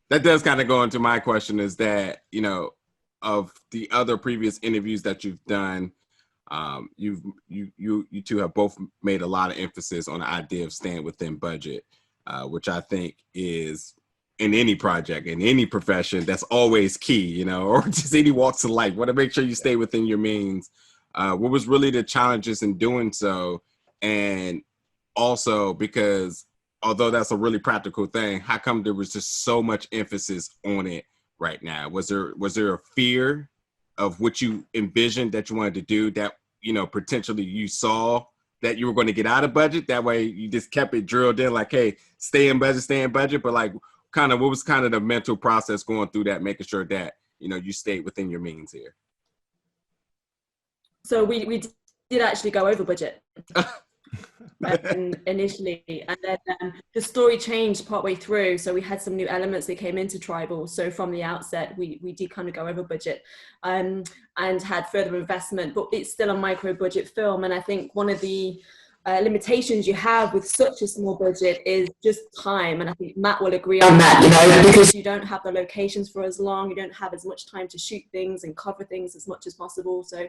that does kind of go into my question is that, you know, of the other previous interviews that you've done, you two have both made a lot of emphasis on the idea of staying within budget, which I think is in any project, in any profession, that's always key, you know, or just any walks of life. Want to make sure you stay within your means. What was really the challenges in doing so? And also because although that's a really practical thing, how come there was just so much emphasis on it right now? Was there a fear of what you envisioned that you wanted to do that, you know, potentially you saw that you were going to get out of budget? That way you just kept it drilled in like, hey, stay in budget. But like kind of what was kind of the mental process going through that, making sure that, you know, you stayed within your means here? So we did actually go over budget. Initially, and then the story changed partway through, so we had some new elements that came into Tribal. So from the outset we did kind of go over budget, and had further investment, but it's still a micro budget film. And I think one of the limitations you have with such a small budget is just time, and I think Matt will agree on that, you know, because you don't have the locations for as long, you don't have as much time to shoot things and cover things as much as possible. So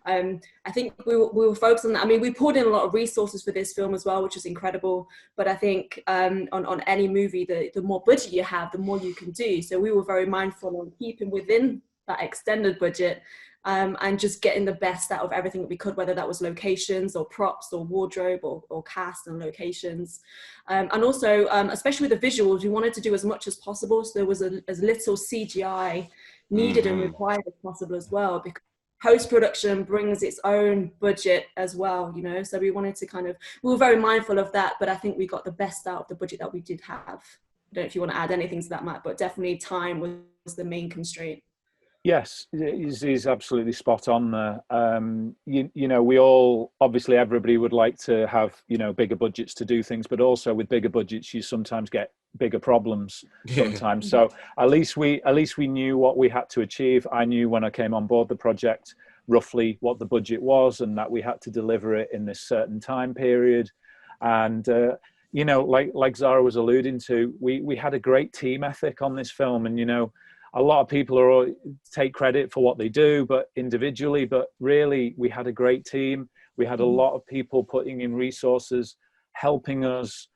I think we were focused on that. I mean, we poured in a lot of resources for this film as well, which was incredible, but I think on any movie, the more budget you have, the more you can do. So we were very mindful on keeping within that extended budget, and just getting the best out of everything that we could, whether that was locations or props or wardrobe or cast and locations. And also, especially with the visuals, we wanted to do as much as possible. So there was as little CGI needed and required as possible as well, because post-production brings its own budget as well, you know. So we wanted to we were very mindful of that, but I think we got the best out of the budget that we did have. I don't know if you want to add anything to that, Matt, but definitely time was the main constraint. Yes, he's absolutely spot on there. You know, we all, obviously everybody would like to have, you know, bigger budgets to do things, but also with bigger budgets, you sometimes get bigger problems sometimes. So at least we knew what we had to achieve. I knew when I came on board the project roughly what the budget was, and that we had to deliver it in this certain time period. And you know, like Zara was alluding to, we had a great team ethic on this film. And you know, a lot of people take credit for what they do, but individually, but really we had a great team. We had a lot of people putting in resources, helping us,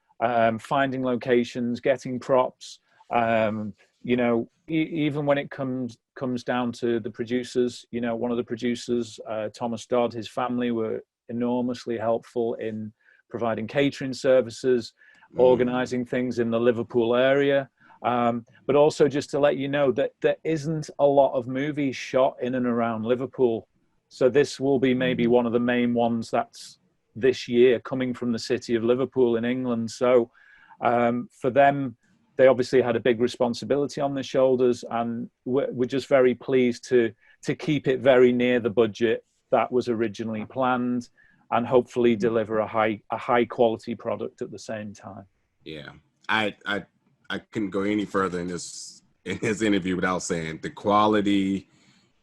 finding locations, getting props. You know, even when it comes down to the producers, you know, one of the producers, Thomas Dodd, his family were enormously helpful in providing catering services, organizing things in the Liverpool area. But also just to let you know that there isn't a lot of movies shot in and around Liverpool. So this will be maybe one of the main ones that's this year coming from the city of Liverpool in England. So for them, they obviously had a big responsibility on their shoulders, and we're just very pleased to keep it very near the budget that was originally planned, and hopefully deliver a high quality product at the same time. Yeah, I couldn't go any further in this interview without saying the quality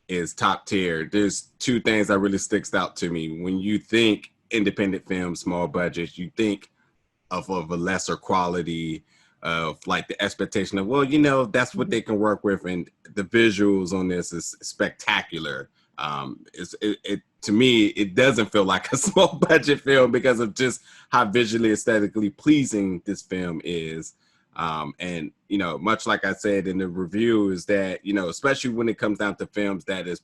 is top tier. There's two things that really sticks out to me. When you think independent film, small budget, you think of a lesser quality, of like the expectation of, well, you know, that's what they can work with, and the visuals on this is spectacular. To me, it doesn't feel like a small budget film because of just how visually aesthetically pleasing this film is. And, you know, much like I said in the review, is that, you know, especially when it comes down to films that is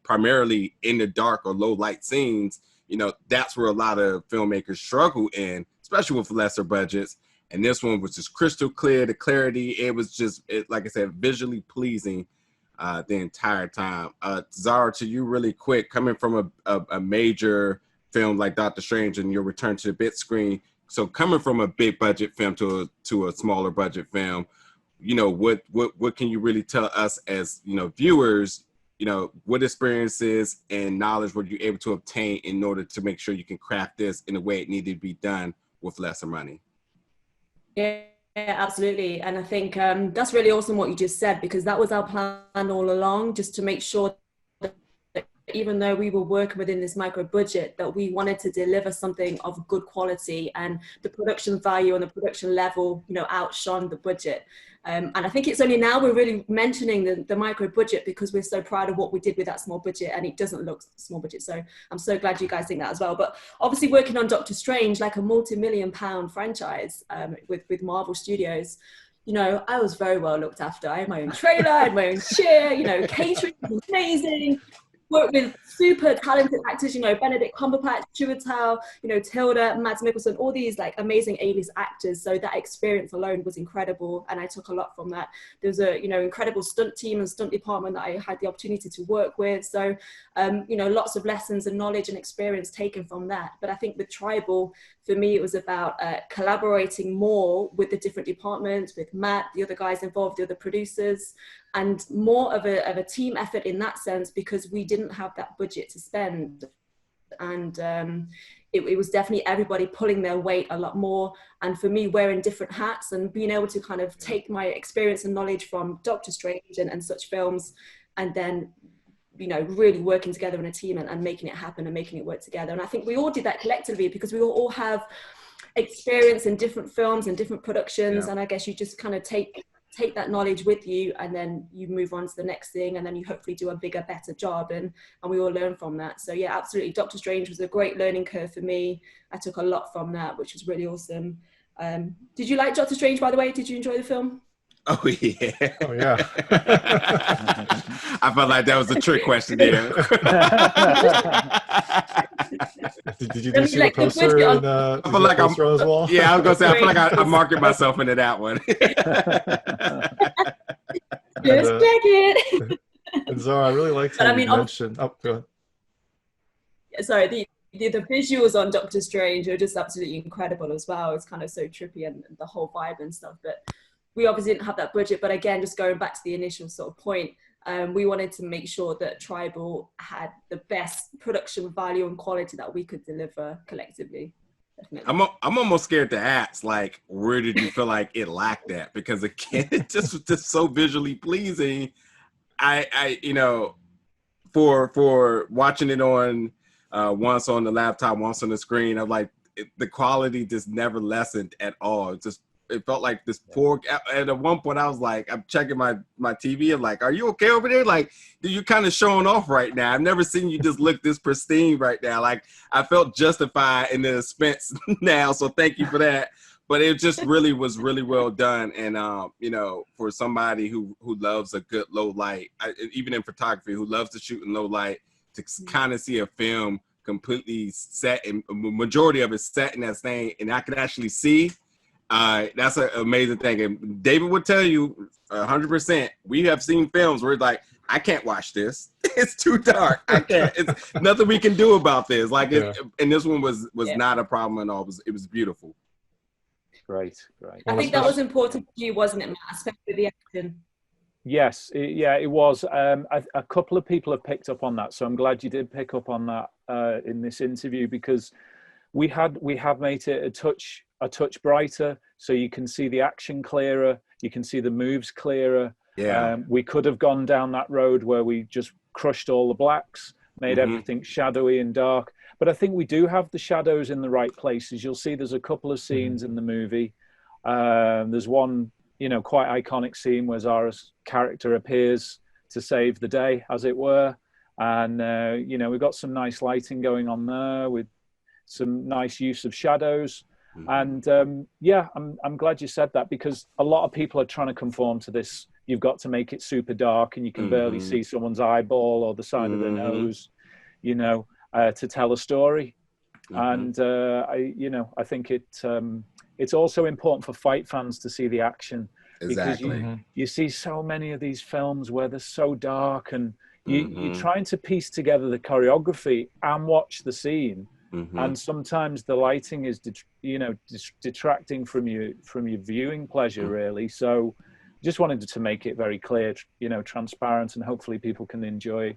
primarily in the dark or low light scenes, you know, that's where a lot of filmmakers struggle in, especially with lesser budgets. And this one was just crystal clear, the clarity. It was just, like I said, visually pleasing the entire time. Zara, to you really quick, coming from a major film like Doctor Strange and your return to the big screen, so coming from a big budget film to a smaller budget film, you know, what can you really tell us as, you know, viewers, you know, what experiences and knowledge were you able to obtain in order to make sure you can craft this in a way it needed to be done with lesser money? Yeah, absolutely. And I think that's really awesome what you just said, because that was our plan all along, just to make sure that even though we were working within this micro budget, that we wanted to deliver something of good quality, and the production value and the production level, you know, outshone the budget. And I think it's only now we're really mentioning the micro budget because we're so proud of what we did with that small budget, and it doesn't look small budget. So I'm so glad you guys think that as well. But obviously working on Doctor Strange, like a multi-million-pound franchise with Marvel Studios, you know, I was very well looked after. I had my own trailer, I had my own chair, you know, catering was amazing. Worked with super talented actors, you know, Benedict Cumberbatch, Chiwetel, you know, Tilda, Mads Mikkelsen, all these like amazing A-list actors. So that experience alone was incredible, and I took a lot from that. There's a, you know, incredible stunt team and stunt department that I had the opportunity to work with. So, you know, lots of lessons and knowledge and experience taken from that. But I think with Tribal, for me, it was about collaborating more with the different departments, with Matt, the other guys involved, the other producers, and more of a team effort in that sense, because we didn't have that budget to spend. And it was definitely everybody pulling their weight a lot more. And for me, wearing different hats and being able to kind of take my experience and knowledge from Doctor Strange and such films, and then, you know, really working together in a team and making it happen and making it work together. And I think we all did that collectively because we all have experience in different films and different productions. And I guess you just kind of take that knowledge with you, and then you move on to the next thing, and then you hopefully do a bigger, better job, and we all learn from that. So yeah, absolutely, Doctor Strange was a great learning curve for me. I took a lot from that, which was really awesome. Did you like Doctor Strange, by the way? Did you enjoy the film? Oh yeah. Oh yeah. I felt like that was a trick question there. Did you see the poster in, I feel like I'm, as well? Yeah, I was gonna say I feel like I marked myself into that one. Just check it. And Zara, I really liked how you mentioned. Oh, go ahead. Sorry, the visuals on Doctor Strange are just absolutely incredible as well. It's kind of so trippy, and the whole vibe and stuff. But we obviously didn't have that budget. But again, just going back to the initial sort of point, we wanted to make sure that Tribal had the best production value and quality that we could deliver collectively. Definitely. I'm almost scared to ask, like, where did you feel like it lacked at? Because again, it just was just so visually pleasing. I you know, for watching it on once on the laptop, once on the screen, I'm like, the quality just never lessened at all. It felt like this poor. And at one point, I was like, I'm checking my TV. I'm like, are you okay over there? Like, you're kind of showing off right now. I've never seen you just look this pristine right now. Like, I felt justified in the expense now. So thank you for that. But it just really was really well done. And, you know, for somebody who loves a good low light, even in photography, who loves to shoot in low light, to kind of see a film completely set, and majority of it set in that thing, and I could actually see. That's an amazing thing. And David would tell you 100%. We have seen films where it's like, I can't watch this. It's too dark. I can't. It's nothing we can do about this. Like, and this one was not a problem at all. It was beautiful. Great. I think that was important to you, wasn't it, Matt? Especially the action. Yes, it was. A couple of people have picked up on that, so I'm glad you did pick up on that in this interview, because we have made it a touch brighter, so you can see the action clearer, you can see the moves clearer. Yeah. We could have gone down that road where we just crushed all the blacks, made everything shadowy and dark. But I think we do have the shadows in the right places. You'll see there's a couple of scenes in the movie. There's one, you know, quite iconic scene where Zara's character appears to save the day, as it were. And, you know, we've got some nice lighting going on there with some nice use of shadows. And I'm glad you said that, because a lot of people are trying to conform to this. You've got to make it super dark and you can barely see someone's eyeball or the side of their nose, you know, to tell a story. And I think it's also important for fight fans to see the action. Exactly. Because you see so many of these films where they're so dark, and you're trying to piece together the choreography and watch the scene. And sometimes the lighting is, detracting from your viewing pleasure, really. So just wanted to make it very clear, you know, transparent, and hopefully people can enjoy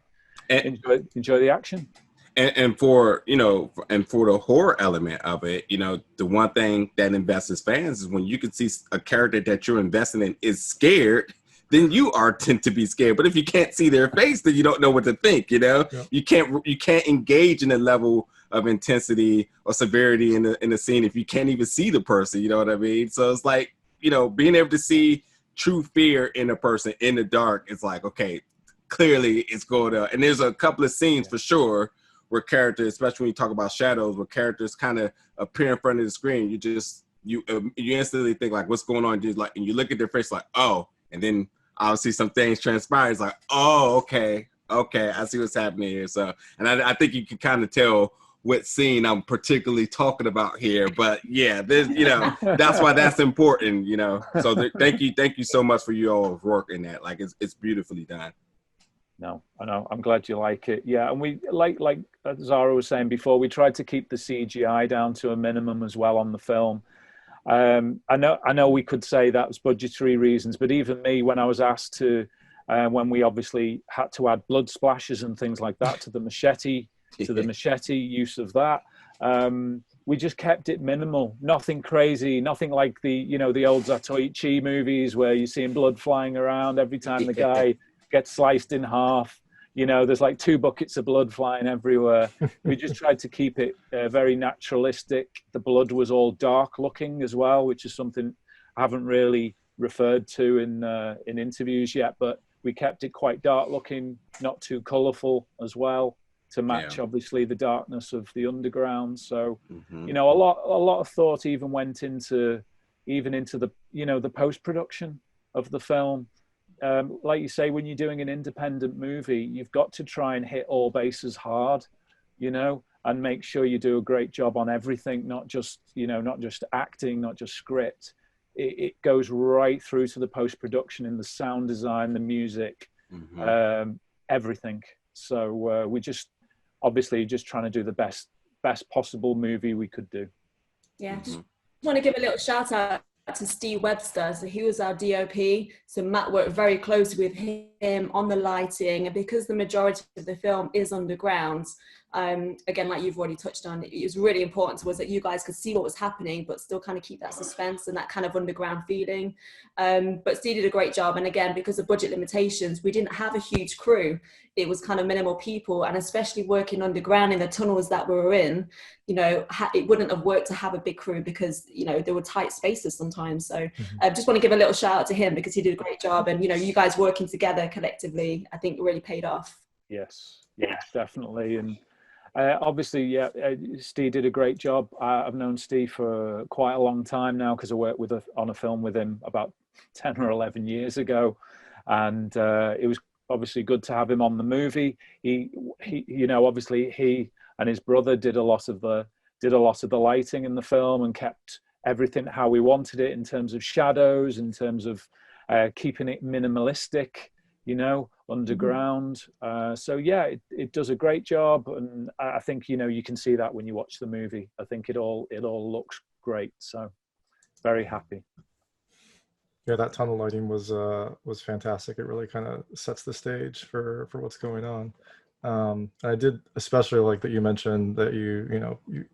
the action. And for the horror element of it, you know, the one thing that invests fans is when you can see a character that you're investing in is scared, then you are tend to be scared. But if you can't see their face, then you don't know what to think. You can't engage in a level of intensity or severity in the scene if you can't even see the person. You know what I mean? So it's like, being able to see true fear in a person in the dark, it's like, okay, clearly it's going on. And there's a couple of scenes for sure where characters, especially when you talk about shadows, where characters kind of appear in front of the screen, you instantly think like, what's going on? Just like, and you look at their face like, oh, and then obviously some things transpire. It's like, oh, okay, I see what's happening here. So, and I think you can kind of tell what scene I'm particularly talking about here. But yeah, there's, that's why that's important, So thank you so much for you all work in that. Like it's beautifully done. No, I know. I'm glad you like it. Yeah, and we like Zara was saying before, we tried to keep the CGI down to a minimum as well on the film. I know we could say that was budgetary reasons, but even me, when I was asked to, when we obviously had to add blood splashes and things like that to the machete use of that, we just kept it minimal. Nothing crazy, nothing like the old Zatoichi movies where you're seeing blood flying around every time the guy gets sliced in half. There's like 2 buckets of blood flying everywhere. We just tried to keep it very naturalistic. The blood was all dark looking as well, which is something I haven't really referred to in interviews yet, but we kept it quite dark looking, not too colorful as well, to match obviously the darkness of the underground. So, a lot of thought even went into the, the post-production of the film. Like you say, when you're doing an independent movie, you've got to try and hit all bases hard, and make sure you do a great job on everything, not just acting, not just script. It goes right through to the post-production in the sound design, the music, everything. So we just obviously just trying to do the best possible movie we could do. Yeah, just want to give a little shout out to Steve Webster. So he was our DOP. So Matt worked very closely with him on the lighting, and because the majority of the film is underground, again, like you've already touched on, it was really important to us that you guys could see what was happening, but still kind of keep that suspense and that kind of underground feeling. But Steve did a great job. And again, because of budget limitations, we didn't have a huge crew. It was kind of minimal people, and especially working underground in the tunnels that we were in, it wouldn't have worked to have a big crew because, there were tight spaces sometimes. So I just want to give a little shout out to him because he did a great job. And, you guys working together collectively, I think really paid off. Yes, definitely. And obviously, Steve did a great job. I've known Steve for quite a long time now because I worked on a film with him about 10 or 11 years ago. And it was obviously good to have him on the movie. He obviously he and his brother did a lot of the lighting in the film and kept everything how we wanted it in terms of shadows, in terms of keeping it minimalistic, underground. So yeah, it does a great job, and I think you can see that when you watch the movie. I think it all looks great. So very happy. Yeah, that tunnel lighting was fantastic. It really kind of sets the stage for what's going on. I did especially like that you mentioned that you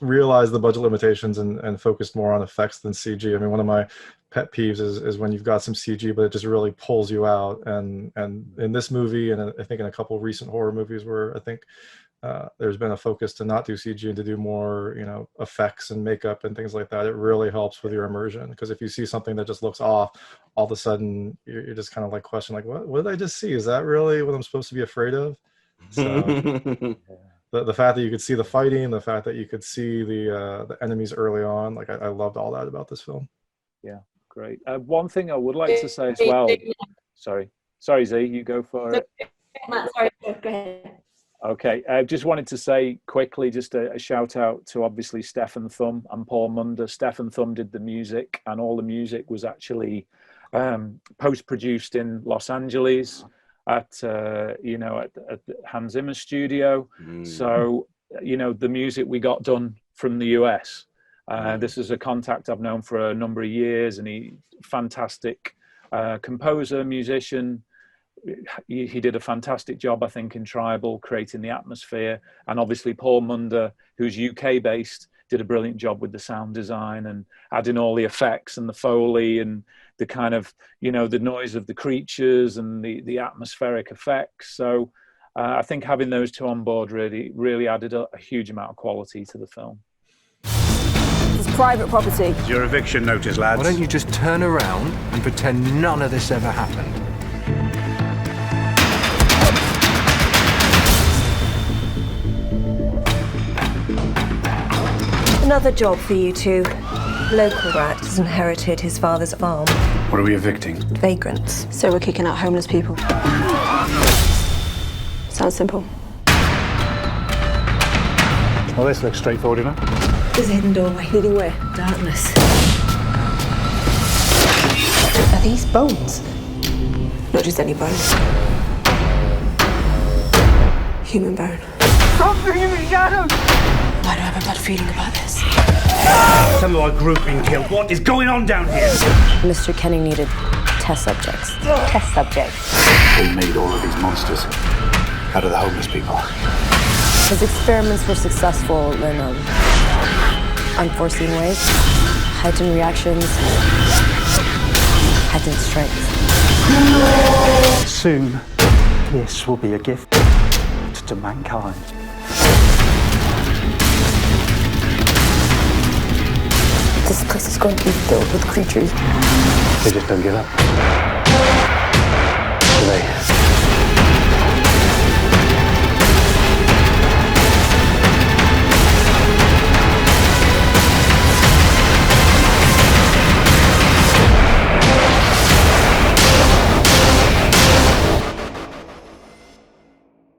realize the budget limitations and focused more on effects than CG. I mean, one of my pet peeves is when you've got some CG, but it just really pulls you out. And in this movie, and I think in a couple of recent horror movies where I think there's been a focus to not do CG and to do more, effects and makeup and things like that, it really helps with your immersion. Because if you see something that just looks off, all of a sudden you're just kind of like questioning, like, what did I just see? Is that really what I'm supposed to be afraid of? So the fact that you could see the fighting, the fact that you could see the enemies early on, like I loved all that about this film. Yeah, great. One thing I would like to say as well. Sorry, Z, you go for it. Matt, sorry, go ahead. Okay, I just wanted to say quickly, just a shout out to obviously Stefan Thumb and Paul Munder. Stefan Thumb did the music, and all the music was actually post-produced in Los Angeles at the Hans Zimmer studio. So the music we got done from the US. This is a contact I've known for a number of years, and he fantastic composer, musician. He did a fantastic job, I think, in Tribal, creating the atmosphere. And obviously Paul Munder, who's UK based, did a brilliant job with the sound design and adding all the effects and the Foley and the kind of, you know, the noise of the creatures and the atmospheric effects. So I think having those two on board really added a huge amount of quality to the film. It's private property. It's your eviction notice, lads. Why don't you just turn around and pretend none of this ever happened? Another job for you two. Local rat has inherited his father's farm. What are we evicting? Vagrants. So we're kicking out homeless people. Sounds simple. Well, this looks straightforward enough. There's a hidden doorway. Leading where? Darkness. Are these bones? Not just any bone. Human bone. Something in the shadows! Why do I have a bad feeling about this? Some of our group being killed. What is going on down here? Mr. Kenning needed test subjects. Test subjects. We made all of these monsters out of the homeless people. His experiments were successful in unforeseen ways, heightened reactions, heightened strength. Soon, this will be a gift to mankind. This place is going to be filled with creatures. They just don't give up.